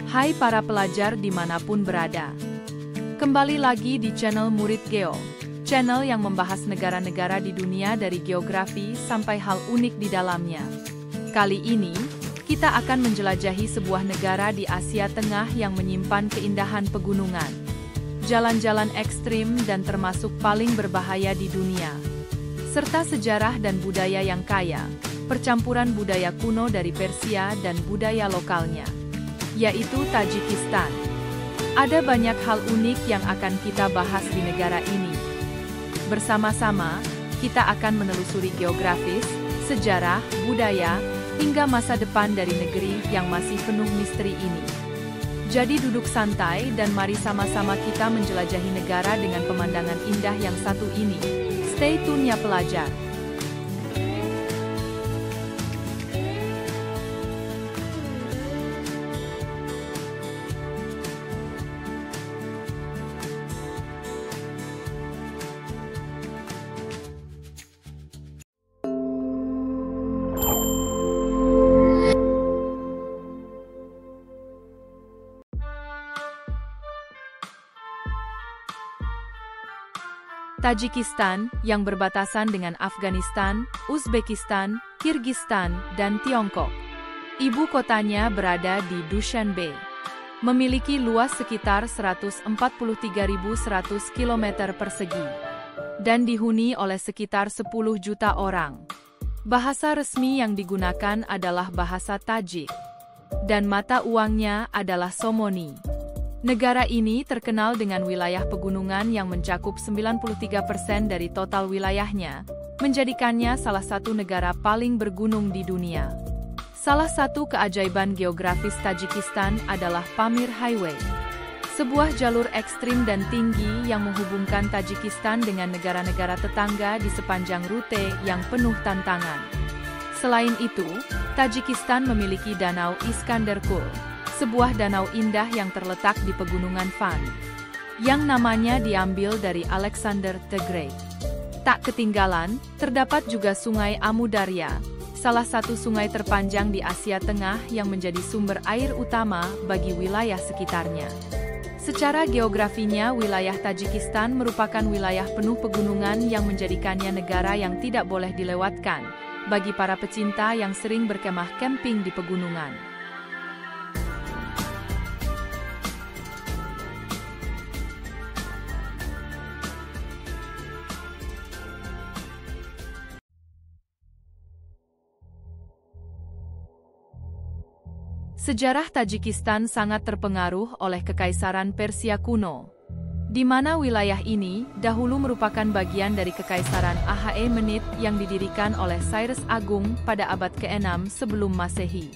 Hai para pelajar dimanapun berada. Kembali lagi di channel Murid Geo, channel yang membahas negara-negara di dunia dari geografi sampai hal unik di dalamnya. Kali ini, kita akan menjelajahi sebuah negara di Asia Tengah yang menyimpan keindahan pegunungan, jalan-jalan ekstrim dan termasuk paling berbahaya di dunia, serta sejarah dan budaya yang kaya, percampuran budaya kuno dari Persia dan budaya lokalnya, yaitu Tajikistan. Ada banyak hal unik yang akan kita bahas di negara ini. Bersama-sama, kita akan menelusuri geografis, sejarah, budaya, hingga masa depan dari negeri yang masih penuh misteri ini. Jadi duduk santai dan mari sama-sama kita menjelajahi negara dengan pemandangan indah yang satu ini. Stay tune ya pelajar. Tajikistan, yang berbatasan dengan Afghanistan, Uzbekistan, Kirgistan, dan Tiongkok. Ibu kotanya berada di Dushanbe. Memiliki luas sekitar 143.100 km persegi. Dan dihuni oleh sekitar 10 juta orang. Bahasa resmi yang digunakan adalah bahasa Tajik. Dan mata uangnya adalah somoni. Negara ini terkenal dengan wilayah pegunungan yang mencakup 93% dari total wilayahnya, menjadikannya salah satu negara paling bergunung di dunia. Salah satu keajaiban geografis Tajikistan adalah Pamir Highway, sebuah jalur ekstrim dan tinggi yang menghubungkan Tajikistan dengan negara-negara tetangga di sepanjang rute yang penuh tantangan. Selain itu, Tajikistan memiliki Danau Iskanderkul, sebuah danau indah yang terletak di pegunungan Van, yang namanya diambil dari Alexander the Great. Tak ketinggalan, terdapat juga Sungai Amudarya, salah satu sungai terpanjang di Asia Tengah yang menjadi sumber air utama bagi wilayah sekitarnya. Secara geografinya, wilayah Tajikistan merupakan wilayah penuh pegunungan yang menjadikannya negara yang tidak boleh dilewatkan bagi para pecinta yang sering berkemah camping di pegunungan. Sejarah Tajikistan sangat terpengaruh oleh Kekaisaran Persia kuno, di mana wilayah ini dahulu merupakan bagian dari Kekaisaran Achaemenid yang didirikan oleh Cyrus Agung pada abad ke-6 sebelum Masehi.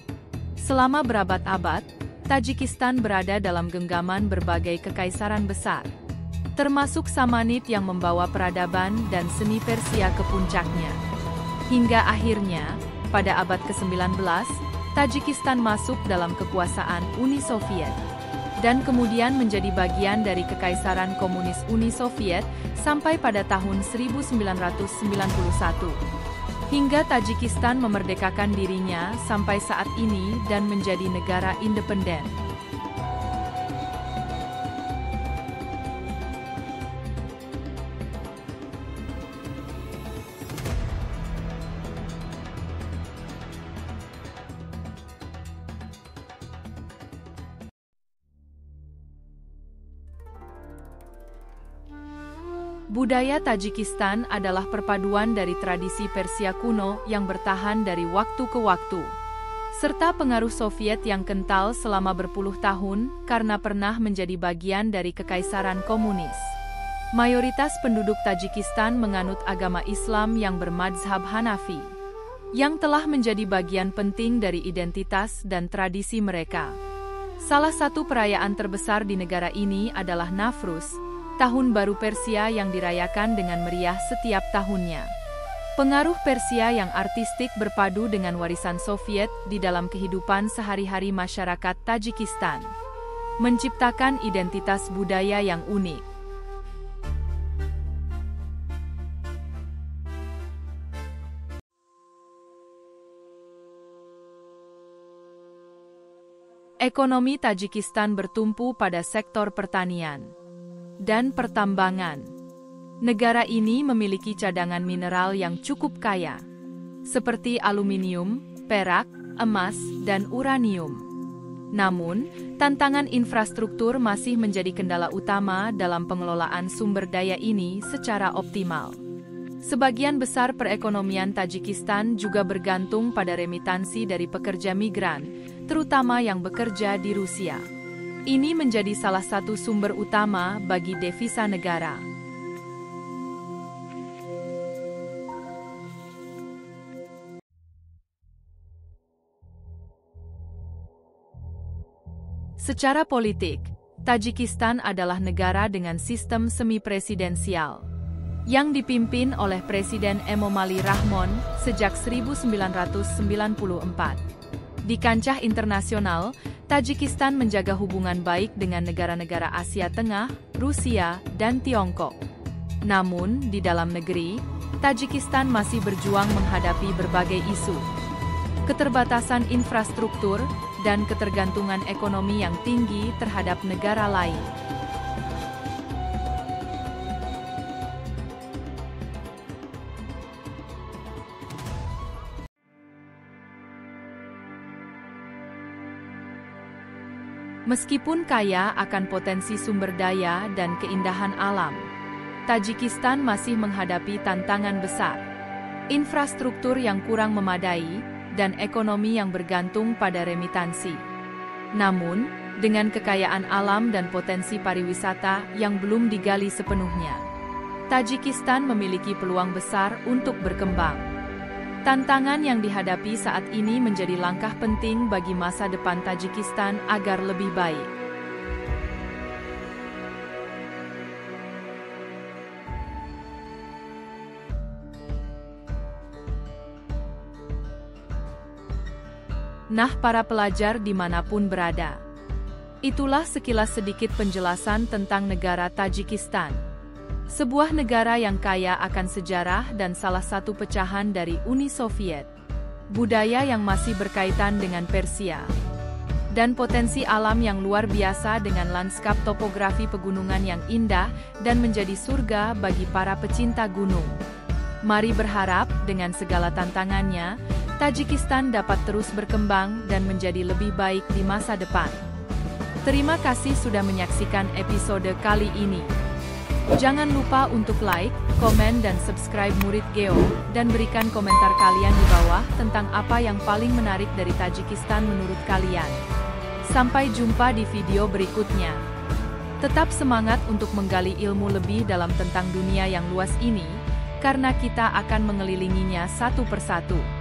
Selama berabad-abad, Tajikistan berada dalam genggaman berbagai kekaisaran besar, termasuk Samanid yang membawa peradaban dan seni Persia ke puncaknya. Hingga akhirnya, pada abad ke-19, Tajikistan masuk dalam kekuasaan Uni Soviet, dan kemudian menjadi bagian dari Kekaisaran Komunis Uni Soviet sampai pada tahun 1991. Hingga Tajikistan memerdekakan dirinya sampai saat ini dan menjadi negara independen. Budaya Tajikistan adalah perpaduan dari tradisi Persia kuno yang bertahan dari waktu ke waktu, serta pengaruh Soviet yang kental selama berpuluh tahun karena pernah menjadi bagian dari Kekaisaran Komunis. Mayoritas penduduk Tajikistan menganut agama Islam yang bermadzhab Hanafi, yang telah menjadi bagian penting dari identitas dan tradisi mereka. Salah satu perayaan terbesar di negara ini adalah Nafruz, Tahun Baru Persia yang dirayakan dengan meriah setiap tahunnya. Pengaruh Persia yang artistik berpadu dengan warisan Soviet di dalam kehidupan sehari-hari masyarakat Tajikistan, menciptakan identitas budaya yang unik. Ekonomi Tajikistan bertumpu pada sektor pertanian dan pertambangan. Negara ini memiliki cadangan mineral yang cukup kaya, seperti aluminium, perak, emas, dan uranium. Namun, tantangan infrastruktur masih menjadi kendala utama dalam pengelolaan sumber daya ini secara optimal. Sebagian besar perekonomian Tajikistan juga bergantung pada remitansi dari pekerja migran, terutama yang bekerja di Rusia. Ini menjadi salah satu sumber utama bagi devisa negara. Secara politik, Tajikistan adalah negara dengan sistem semi-presidensial yang dipimpin oleh Presiden Emomali Rahmon sejak 1994. Di kancah internasional, Tajikistan menjaga hubungan baik dengan negara-negara Asia Tengah, Rusia, dan Tiongkok. Namun, di dalam negeri, Tajikistan masih berjuang menghadapi berbagai isu. Keterbatasan infrastruktur, dan ketergantungan ekonomi yang tinggi terhadap negara lain. Meskipun kaya akan potensi sumber daya dan keindahan alam, Tajikistan masih menghadapi tantangan besar. Infrastruktur yang kurang memadai, dan ekonomi yang bergantung pada remitansi. Namun, dengan kekayaan alam dan potensi pariwisata yang belum digali sepenuhnya, Tajikistan memiliki peluang besar untuk berkembang. Tantangan yang dihadapi saat ini menjadi langkah penting bagi masa depan Tajikistan agar lebih baik. Nah, para pelajar dimanapun berada, itulah sekilas sedikit penjelasan tentang negara Tajikistan. Sebuah negara yang kaya akan sejarah dan salah satu pecahan dari Uni Soviet, budaya yang masih berkaitan dengan Persia, dan potensi alam yang luar biasa dengan lanskap topografi pegunungan yang indah dan menjadi surga bagi para pecinta gunung. Mari berharap dengan segala tantangannya, Tajikistan dapat terus berkembang dan menjadi lebih baik di masa depan. Terima kasih sudah menyaksikan episode kali ini. Jangan lupa untuk like, komen dan subscribe Murid Geo, dan berikan komentar kalian di bawah tentang apa yang paling menarik dari Tajikistan menurut kalian. Sampai jumpa di video berikutnya. Tetap semangat untuk menggali ilmu lebih dalam tentang dunia yang luas ini, karena kita akan mengelilinginya satu persatu.